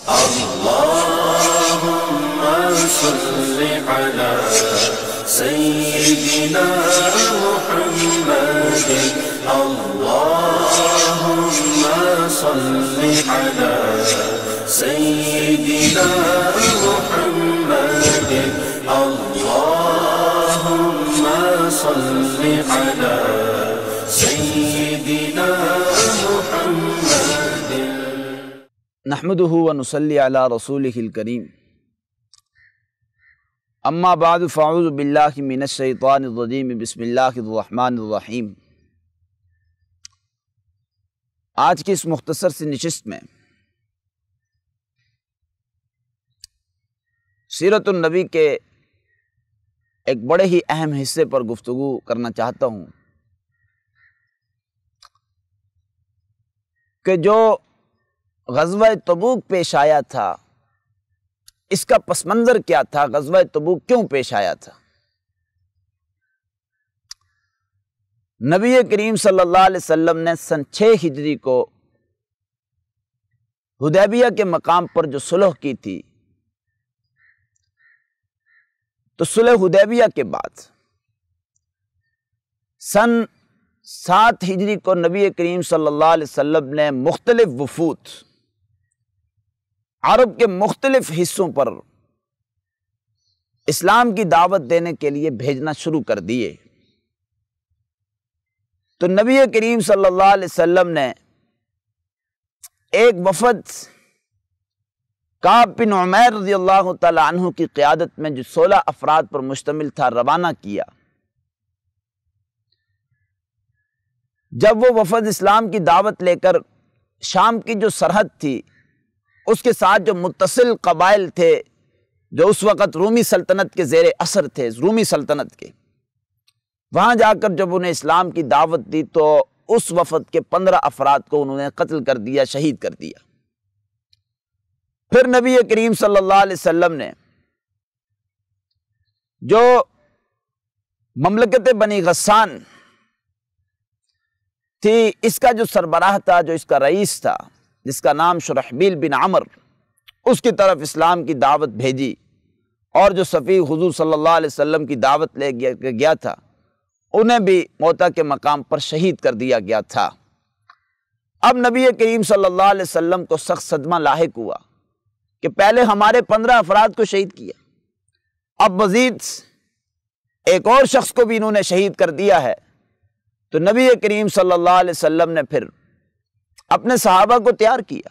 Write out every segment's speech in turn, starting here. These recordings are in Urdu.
اللهم صل على سيدنا محمد اللهم صل على سيدنا محمد اللهم صل على سيدنا محمد نحمده ونصلي على رسوله الكريم اما بعد فاعوذ باللہ من الشیطان الرجیم بسم اللہ الرحمن الرحیم۔ آج کی اس مختصر سی نشست میں سیرت النبی کے ایک بڑے ہی اہم حصے پر گفتگو کرنا چاہتا ہوں کہ جو غزوہ تبوک پیش آیا تھا، اس کا پس منظر کیا تھا، غزوہ تبوک کیوں پیش آیا تھا۔ نبی کریم صلی اللہ علیہ وسلم نے سن 6 ہجری کو حدیبیہ کے مقام پر جو صلح کی تھی، تو صلح حدیبیہ کے بعد سن 7 ہجری کو نبی کریم صلی اللہ علیہ وسلم نے مختلف وفود عرب کے مختلف حصوں پر اسلام کی دعوت دینے کے لیے بھیجنا شروع کر دیے۔ تو نبی کریم صلی اللہ علیہ وسلم نے ایک وفد کعب بن عمیر رضی اللہ تعالی عنہ کی قیادت میں جو 16 افراد پر مشتمل تھا روانہ کیا۔ جب وہ وفد اسلام کی دعوت لے کر شام کی جو سرحد تھی اس کے ساتھ جو متصل قبائل تھے جو اس وقت رومی سلطنت کے زیر اثر تھے، رومی سلطنت کے، وہاں جا کر جب انہیں اسلام کی دعوت دی تو اس وفد کے 15 افراد کو انہوں نے قتل کر دیا، شہید کر دیا۔ پھر نبی کریم صلی اللہ علیہ وسلم نے جو مملکت بنی غسان تھی، اس کا جو سربراہ تھا، جو اس کا رئیس تھا، جس کا نام شرحبیل بن عمر، اس کی طرف اسلام کی دعوت بھیجی، اور جو صفی حضور صلی اللہ علیہ وسلم کی دعوت لے گیا تھا انہیں بھی موتا کے مقام پر شہید کر دیا گیا تھا۔ اب نبی کریم صلی اللہ علیہ وسلم کو سخت صدمہ لاحق ہوا کہ پہلے ہمارے 15 افراد کو شہید کیا، اب مزید ایک اور شخص کو بھی انہوں نے شہید کر دیا ہے۔ تو نبی کریم صلی اللہ علیہ وسلم نے پھر اپنے صحابہ کو تیار کیا،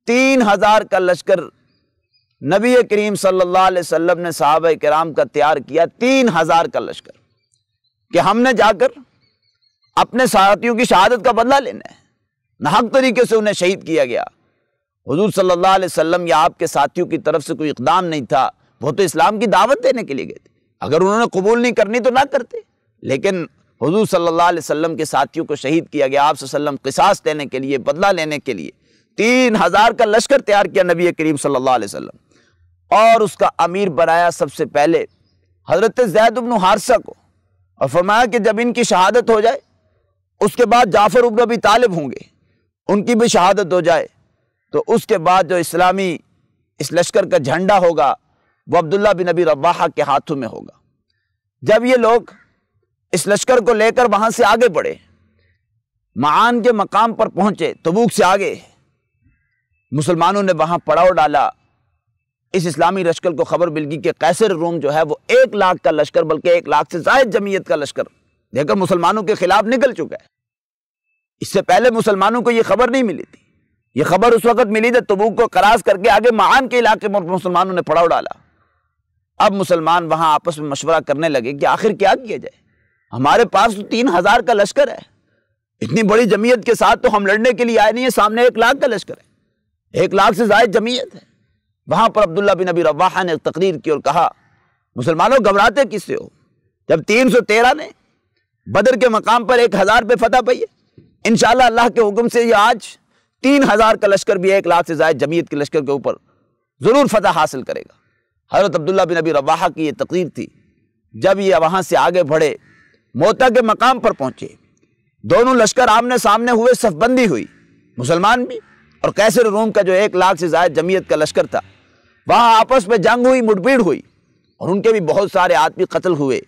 3000 کا لشکر نبی کریم صلی اللہ علیہ وسلم نے صحابہ کرام کا تیار کیا، 3000 کا لشکر، کہ ہم نے جا کر اپنے ساتھیوں کی شہادت کا بدلہ لینا ہے۔ ناحق طریقے سے انہیں شہید کیا گیا۔ حضور صلی اللہ علیہ وسلم یا آپ کے ساتھیوں کی طرف سے کوئی اقدام نہیں تھا، وہ تو اسلام کی دعوت دینے کے لیے گئے تھے، اگر انہوں نے قبول نہیں کرنی تو نہ کرتے، لیکن حضور صلی اللہ علیہ وسلم کے ساتھیوں کو شہید کیا گیا۔ آپ صلی اللہ علیہ وسلم قصاص دینے کے لیے، بدلہ لینے کے لیے 3000 کا لشکر تیار کیا نبی کریم صلی اللہ علیہ وسلم، اور اس کا امیر بنایا سب سے پہلے حضرت زید بن حارثہ کو، اور فرمایا کہ جب ان کی شہادت ہو جائے اس کے بعد جعفر بن ابی طالب ہوں گے، ان کی بھی شہادت ہو جائے تو اس کے بعد جو اسلامی اس لشکر کا جھنڈا ہوگا وہ عبداللہ بن ابی رواحہ کے ہاتھوں میں ہوگا۔ جب یہ لوگ اس لشکر کو لے کر وہاں سے آگے بڑھے، معان کے مقام پر پہنچے، تبوک سے آگے مسلمانوں نے وہاں پڑاؤ ڈالا۔ اس اسلامی لشکر کو خبر مل گئی کہ قیصر روم جو ہے وہ 1 لاکھ کا لشکر، بلکہ 1 لاکھ سے زائد جمعیت کا لشکر لے کر مسلمانوں کے خلاف نکل چکا ہے۔ اس سے پہلے مسلمانوں کو یہ خبر نہیں ملی تھی، یہ خبر اس وقت ملی جب تبوک کو کراس کر کے آگے معان کے علاقے میں مسلمانوں نے پڑاؤ ڈالا۔ اب مسلمان وہاں آپس میں مشورہ کرنے لگے کہ آخر کیا کیا جائے، ہمارے پاس تو 3000 کا لشکر ہے، اتنی بڑی جمعیت کے ساتھ تو ہم لڑنے کے لیے آئے نہیں ہیں، سامنے 1 لاکھ کا لشکر ہے، 1 لاکھ سے زائد جمعیت ہے۔ وہاں پر عبداللہ بن ابی رواحہ نے تقریر کی اور کہا، مسلمانوں گھبراتے کس سے ہو، جب 313 نے بدر کے مقام پر 1000 پہ فتح پائی ہے، انشاءاللہ اللہ کے حکم سے یہ آج 3000 کا لشکر بھی 1 لاکھ سے زائد جمعیت کے لشکر کے اوپر ضرور فتح حاصل کرے گا۔ حضرت عبداللہ بن ابی رواحہ کی یہ تقریر تھی۔ جب یہ وہاں سے آگے بڑھے، موتا کے مقام پر پہنچے، دونوں لشکر آمنے سامنے ہوئے، صف بندی ہوئی، مسلمان بھی اور قیصر روم کا جو 1 لاکھ سے زائد جمعیت کا لشکر تھا، وہاں آپس میں جنگ ہوئی، مٹبھیڑ ہوئی، اور ان کے بھی بہت سارے آدمی قتل ہوئے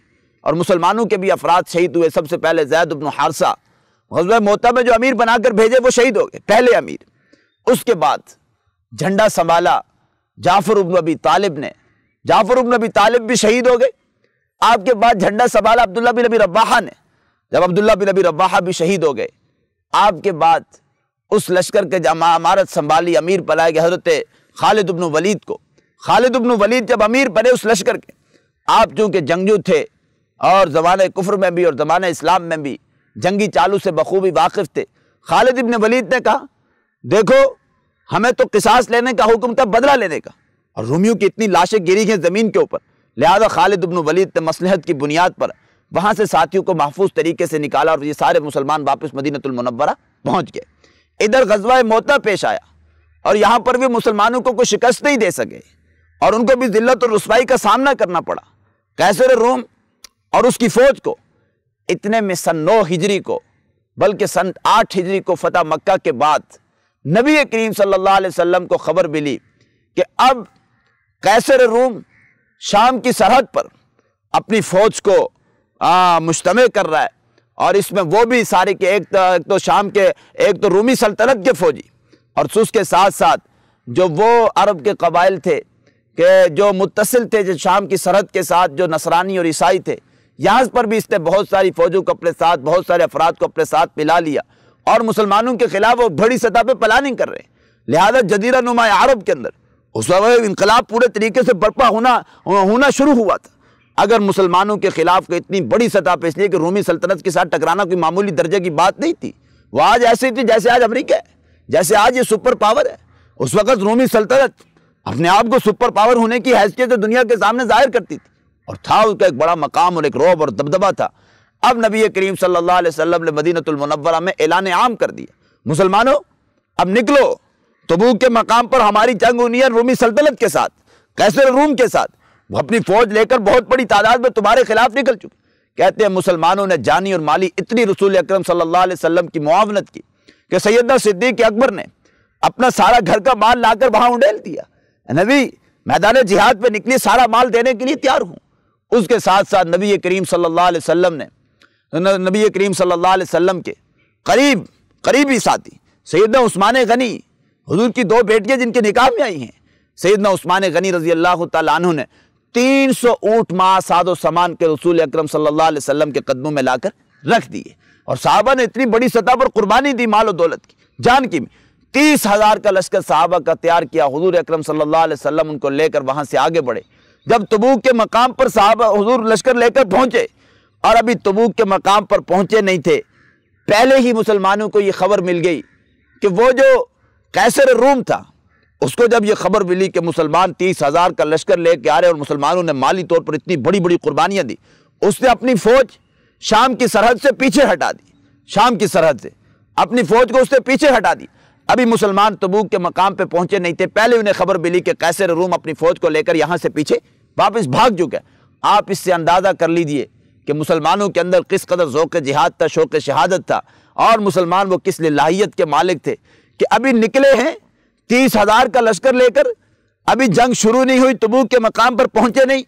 اور مسلمانوں کے بھی افراد شہید ہوئے۔ سب سے پہلے زید بن حارثہ غزوہ موتہ میں جو امیر بنا کر بھیجے وہ شہید ہو گئے، پہلے امیر۔ اس کے بعد جھنڈا سنبھالا جعفر بن ابی طالب نے، جعفر بن ابی طالب بھی شہید ہو گئے۔ آپ کے بعد جھنڈا سنبھالا عبداللہ بن ابی رواحہ نے، جب عبداللہ بن ابی رواحہ بھی شہید ہو گئے، آپ کے بعد اس لشکر کے امارت سنبھالی، امیر بنائے گئے حضرت خالد بن ولید کو۔ خالد بن ولید جب امیر بنے اس لشکر کے، آپ چونکہ جنگجو تھے اور زمانہ کفر میں بھی اور زمانہ اسلام میں بھی جنگی چالو سے بخوبی واقف تھے، خالد بن ولید نے کہا دیکھو ہمیں تو قصاص لینے کا حکم تھا، بدلہ لینے کا، اور رومیوں کی اتنی لاشیں گری ہیں زمین کے اوپر، لہذا خالد بن ولید نے مصلحت کی بنیاد پر وہاں سے ساتھیوں کو محفوظ طریقے سے نکالا اور یہ سارے مسلمان واپس مدینہ المنورہ پہنچ گئے۔ ادھر غزوہ موتہ پیش آیا اور یہاں پر بھی مسلمانوں کو کوئی شکست نہیں دے سکے اور ان کو بھی ذلت اور رسوائی کا سامنا کرنا پڑا۔ قیصر روم اور اس کی فوج کو اتنے میں سن 9 ہجری کو بلکہ سن 8 ہجری کو فتح مکہ کے بعد نبی کریم صلی اللہ علیہ وسلم کو خبر ملی کہ اب قیصر روم شام کی سرحد پر اپنی فوج کو مجتمع کر رہا ہے، اور اس میں وہ بھی سارے کے ایک تو شام کے، ایک تو رومی سلطنت کے فوجی، اور اس کے ساتھ ساتھ جو وہ عرب کے قبائل تھے کہ جو متصل تھے جو شام کی سرحد کے ساتھ، جو نصرانی اور عیسائی تھے، یہاں پر بھی اس نے بہت ساری فوجوں کو اپنے ساتھ، بہت سارے افراد کو اپنے ساتھ ملا لیا اور مسلمانوں کے خلاف وہ بڑی سطح پہ پلاننگ کر رہے ہیں۔ لہذا جزیرہ نما عرب کے اندر اس وقت انقلاب پورے طریقے سے برپا ہونا شروع ہوا تھا۔ اگر مسلمانوں کے خلاف اتنی بڑی سطح پہ، اس لیے کہ رومی سلطنت کے ساتھ ٹکرانا کوئی معمولی درجے کی بات نہیں تھی، وہ آج ایسی تھی جیسے آج امریکہ ہے، جیسے آج یہ سپر پاور ہے۔ اس وقت رومی سلطنت اپنے آپ کو سپر پاور ہونے کی حیثیت سے دنیا کے سامنے ظاہر کرتی تھی اور تھا اس کا ایک بڑا مقام اور ایک رعب اور دبدبہ تھا۔ اب نبی کریم صلی اللہ علیہ وسلم نے مدینہ المنورہ میں اعلان عام کر دیا، مسلمانوں اب نکلو، تبوک کے مقام پر ہماری جنگ ہونی ہے رومی سلطنت کے ساتھ، قیصر روم کے ساتھ۔ وہ اپنی فوج لے کر بہت بڑی تعداد میں تمہارے خلاف نکل چکے۔ کہتے ہیں مسلمانوں نے جانی اور مالی اتنی رسول اکرم صلی اللہ علیہ وسلم کی معاونت کی کہ سیدنا صدیق اکبر نے اپنا سارا گھر کا مال لا کر وہاں انڈیل دیا، نبی میدان جہاد پہ نکلی، سارا مال دینے کے لیے تیار ہوں۔ اس کے ساتھ ساتھ نبی کریم صلی اللہ علیہ وسلم کے قریبی ساتھی سیدنا عثمان غنی، حضور کی 2 بیٹیاں جن کے نکاح میں آئی ہیں، سیدنا عثمان غنی رضی اللہ تعالیٰ عنہ نے 300 اونٹ ماہ ساد و سامان کے رسول اکرم صلی اللہ علیہ وسلم کے قدموں میں لا کر رکھ دیے، اور صحابہ نے اتنی بڑی سطح پر قربانی دی، مال و دولت کی، جان کی۔ 30,000 کا لشکر صحابہ کا تیار کیا، حضور اکرم صلی اللہ علیہ وسلم ان کو لے کر وہاں سے آگے بڑھے۔ جب تبوک کے مقام پر صحابہ حضور لشکر لے کر پہنچے، اور ابھی تبوک کے مقام پر پہنچے نہیں تھے، پہلے ہی مسلمانوں کو یہ خبر مل گئی کہ وہ جو قیصر روم تھا، اس کو جب یہ خبر ملی کہ مسلمان 30,000 کا لشکر لے کے آ رہے اور مسلمانوں نے مالی طور پر اتنی بڑی بڑی قربانیاں دی، اس نے اپنی فوج شام کی سرحد سے پیچھے ہٹا دی، شام کی سرحد سے اپنی فوج کو اس سے پیچھے ہٹا دی۔ ابھی مسلمان تبوک کے مقام پہ پہنچے نہیں تھے، پہلے انہیں خبر ملی کہ قیصر روم اپنی فوج کو لے کر یہاں سے پیچھے واپس بھاگ چکا ہے۔ آپ اس سے اندازہ کر لیجئے کہ مسلمانوں کے اندر کس قدر ذوق جہاد تھا، شوق شہادت تھا، اور مسلمان وہ کس للہیت کے مالک تھے کہ ابھی نکلے ہیں 30,000 کا لشکر لے کر، ابھی جنگ شروع نہیں ہوئی، تبوک کے مقام پر پہنچے نہیں،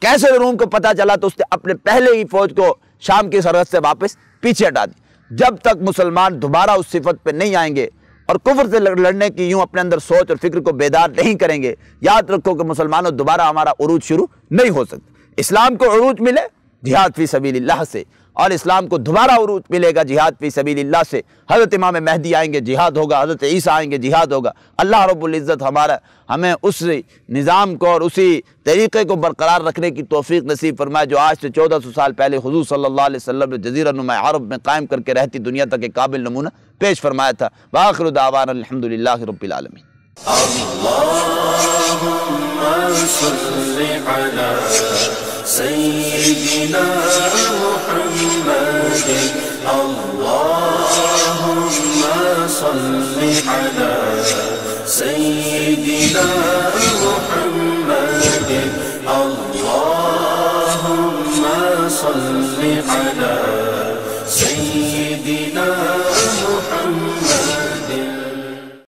قیصر روم کو پتہ چلا تو اس نے اپنے پہلے ہی فوج کو شام کی سرحد سے واپس پیچھے ہٹا دی۔ جب تک مسلمان دوبارہ اس صفت پہ نہیں آئیں گے اور کفر سے لڑنے کی یوں اپنے اندر سوچ اور فکر کو بیدار نہیں کریں گے، یاد رکھو کہ مسلمانوں دوبارہ ہمارا عروج شروع نہیں ہو سکتا۔ اسلام کو عروج ملے جہاد فی سبیل اللہ سے، اور اسلام کو دوبارہ عروج ملے گا جہاد فی سبیل اللہ سے۔ حضرت امام مہدی آئیں گے، جہاد ہوگا، حضرت عیسیٰ آئیں گے، جہاد ہوگا۔ اللہ رب العزت ہمیں اس نظام کو اور اسی طریقے کو برقرار رکھنے کی توفیق نصیب فرمائے جو آج سے 1400 سال پہلے حضور صلی اللہ علیہ وسلم نے جزیرہ نما عرب میں قائم کر کے رہتی دنیا تک ایک قابل نمونہ پیش فرمایا تھا۔ وآخر دعوانا الحمدللہ رب العالمین۔ اللهم صل على سيدنا محمد، اللهم صل على سيدنا محمد، اللهم صل على